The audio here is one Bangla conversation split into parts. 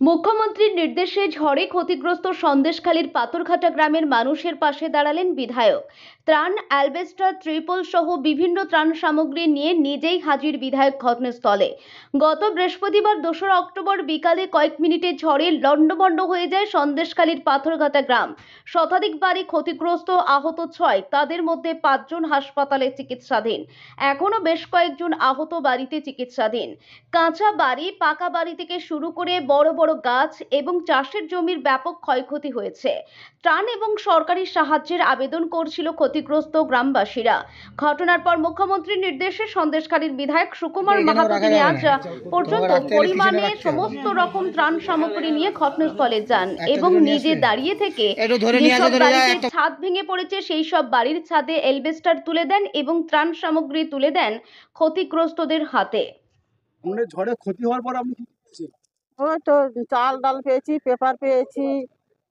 মুখ্যমন্ত্রীর নির্দেশে ঝড়ে ক্ষতিগ্রস্ত সন্দেশখালীর পাথরঘাটা গ্রামের মানুষের পাশে দাঁড়ালেন বিধায়ক। ত্রাণ, অ্যালবেস্টার, ত্রিপল সহ বিভিন্ন ত্রাণ সামগ্রী নিয়ে নিজেই হাজির বিধায়ক ঘটনাস্থলে। গত বৃহস্পতিবার 2রা অক্টোবর বিকালে কয়েক মিনিটের ঝড়ে লণ্ডভণ্ড হয়ে যায় সন্দেশখালীর পাথরঘাটা গ্রাম। শতাধিক বাড়ি ক্ষতিগ্রস্ত, আহত 6, তাদের মধ্যে 5 জন হাসপাতালে চিকিৎসাধীন। এখনো বেশ কয়েকজন আহত বাড়িতে চিকিৎসাধীন। কাঁচা বাড়ি, পাকা বাড়ি থেকে শুরু করে বড় বড় গাছ এবং চাষের জমির ব্যাপক ক্ষয়ক্ষতি হয়েছে। ত্রাণ এবং সরকারি সাহায্যের আবেদন করছিল ক্ষতিগ্রস্ত গ্রামবাসীরা। ঘটনার পর মুখ্যমন্ত্রীর নির্দেশে সন্দেশখালীর বিধায়ক সুকুমার মাহাতো তিনি আজ পর্যন্ত পরিমাণে সমস্ত রকম ত্রাণ সামগ্রী নিয়ে ঘটনাস্থলে যান এবং নিজে দাঁড়িয়ে থেকে যেসব বাড়িতে ছাদ ভেঙে পড়েছে সেই সব বাড়ির ছাদে এলবেস্টার তুলে দেন এবং ত্রাণ সামগ্রী তুলে দেন ক্ষতিগ্রস্তদের হাতে। ঝড়ে ক্ষতি হওয়ার পর আপনি কি পেয়েছেন? ওই তো চাল ডাল পেয়েছি, পেপার পেয়েছি,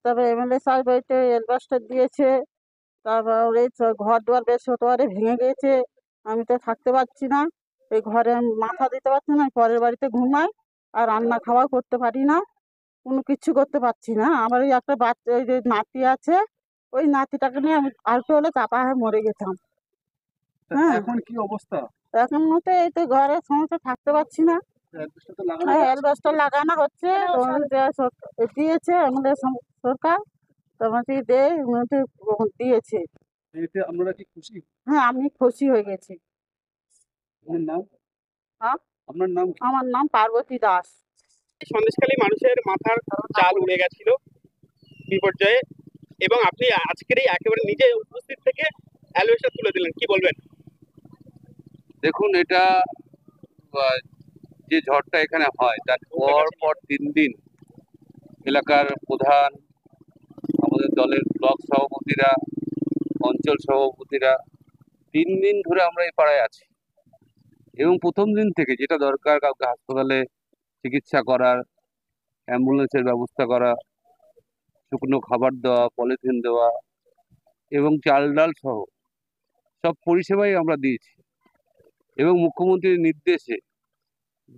তারপরে এমএলএ সাহেব ওইটা এলবাস্টার দিয়েছে। তারপর এই ঘর দুয়ার বেশ হতে ভেঙে গিয়েছে, আমি তো থাকতে পারছি না, এই ঘরে আমি মাথা দিতে পারছি না, পরের বাড়িতে ঘুমাই আর রান্না খাওয়া করতে পারি না, কোনো কিছু করতে পারছি না। আমার ওই একটা বাচ্চা, ওই যে নাতি আছে, ওই নাতিটাকে নিয়ে আমি আরেকটু হলে চাপা হয়ে মরে যেতাম। হ্যাঁ, এখন কি অবস্থা? এখন মতো এই তো ঘরের সমস্যা, থাকতে পারছি না। অ্যালবেস্টার লাগানো হচ্ছে, দিয়েছে আমাদের সরকার, তোমাকে দিয়েছে। এতে আপনারা কি খুশি? হ্যাঁ, আমি খুশি হয়ে গেছি। আপনার নাম? হ্যাঁ, আপনার নাম কি? আমার নাম পার্বতী দাস। সন্দেশখালী মানুষের মাথার চাল উড়ে গেছিল বিপর্যয়ে, এবং আপনি আজকের এই একেবারে নিজে উপস্থিত থেকে অ্যালবেস্টার তুলে দিলেন, কি বলবেন? দেখুন, এটা যে ঝড়টা এখানে হয় তার পর 3 দিন এলাকার প্রধান, আমাদের দলের ব্লক সভাপতিরা, অঞ্চল সভাপতিরা 3 দিন ধরে আমরা এই পাড়ায় আছি এবং প্রথম দিন থেকে যেটা দরকার, কাউকে হাসপাতালে চিকিৎসা করার, অ্যাম্বুলেন্সের ব্যবস্থা করা, শুকনো খাবার দেওয়া, পলিথিন দেওয়া এবং চাল ডাল সহ সব পরিষেবাই আমরা দিয়েছি। এবং মুখ্যমন্ত্রীর নির্দেশে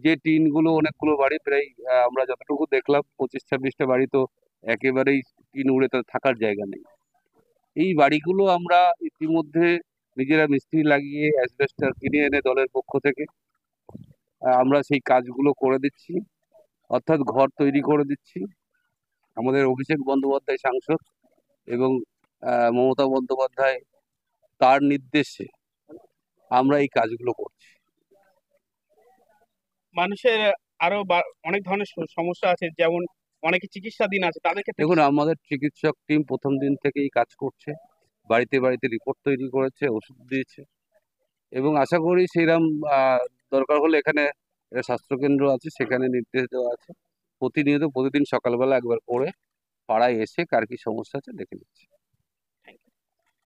যে টিনগুলো, অনেকগুলো বাড়ি, প্রায় আমরা যতটুকু দেখলাম 25-26টা বাড়ি তো একেবারেই টিন উড়ে তাদের থাকার জায়গা নেই। এই বাড়িগুলো আমরা ইতিমধ্যে নিজেরা মিস্ত্রি লাগিয়ে অ্যাসবেস্টার কিনে এনে দলের পক্ষ থেকে আমরা সেই কাজগুলো করে দিচ্ছি, অর্থাৎ ঘর তৈরি করে দিচ্ছি। আমাদের অভিষেক বন্দ্যোপাধ্যায় সাংসদ এবং মমতা বন্দ্যোপাধ্যায় তার নির্দেশে আমরা এই কাজগুলো করছি। মানুষের আরো অনেক ধরনের সমস্যা আছে, যেমন অনেকে চিকিৎসাধীন আছে, তাদের ক্ষেত্রে দেখুন, আমাদের চিকিৎসক টিম প্রথম দিন থেকেই কাজ করছে, বাড়িতে বাড়িতে রিপোর্ট তৈরি করেছে, ওষুধ দিয়েছে এবং আশা করি সেইরকম দরকার হলে এখানে স্বাস্থ্যকেন্দ্র আছে, সেখানে নির্দেশ দেওয়া আছে। প্রতিদিন সকালবেলা একবার করে পাড়ায় এসে কার কি সমস্যা আছে দেখে নিচ্ছে।